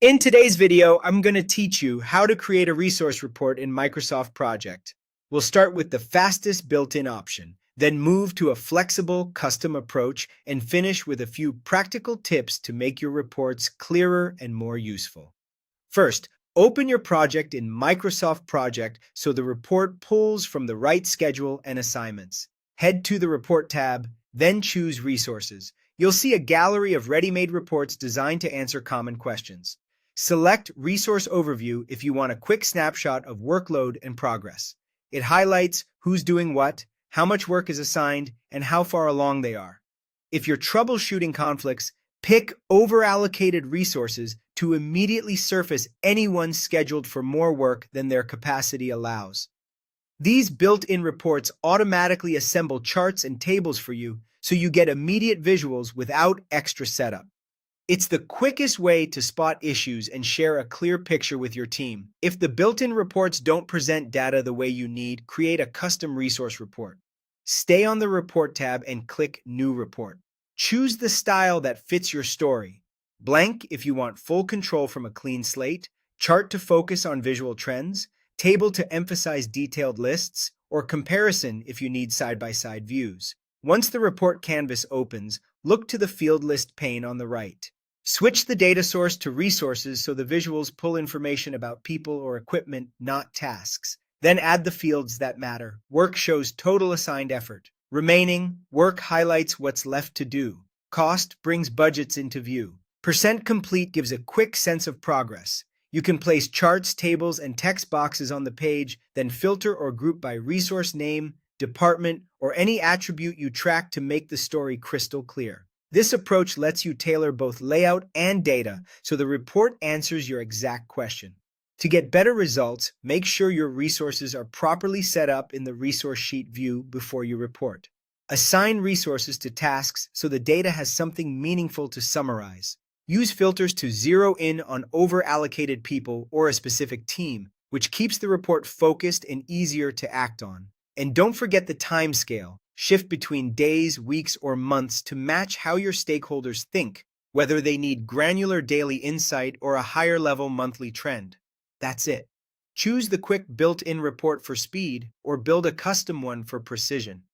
In today's video, I'm going to teach you how to create a resource report in Microsoft Project. We'll start with the fastest built-in option, then move to a flexible, custom approach, and finish with a few practical tips to make your reports clearer and more useful. First, open your project in Microsoft Project so the report pulls from the right schedule and assignments. Head to the Report tab, then choose Resources. You'll see a gallery of ready-made reports designed to answer common questions. Select Resource Overview if you want a quick snapshot of workload and progress. It highlights who's doing what, how much work is assigned, and how far along they are. If you're troubleshooting conflicts, pick Overallocated Resources to immediately surface anyone scheduled for more work than their capacity allows. These built-in reports automatically assemble charts and tables for you so you get immediate visuals without extra setup. It's the quickest way to spot issues and share a clear picture with your team. If the built-in reports don't present data the way you need, create a custom resource report. Stay on the Report tab and click New Report. Choose the style that fits your story. Blank if you want full control from a clean slate, chart to focus on visual trends, table to emphasize detailed lists, or comparison if you need side-by-side views. Once the report canvas opens, look to the field list pane on the right. Switch the data source to resources so the visuals pull information about people or equipment, not tasks. Then add the fields that matter. Work shows total assigned effort. Remaining, work highlights what's left to do. Cost brings budgets into view. Percent complete gives a quick sense of progress. You can place charts, tables, and text boxes on the page, then filter or group by resource name, department, or any attribute you track to make the story crystal clear. This approach lets you tailor both layout and data so the report answers your exact question. To get better results, make sure your resources are properly set up in the resource sheet view before you report. Assign resources to tasks so the data has something meaningful to summarize. Use filters to zero in on over-allocated people or a specific team, which keeps the report focused and easier to act on. And don't forget the time scale. Shift between days, weeks, or months to match how your stakeholders think, whether they need granular daily insight or a higher-level monthly trend. That's it. Choose the quick built-in report for speed or build a custom one for precision.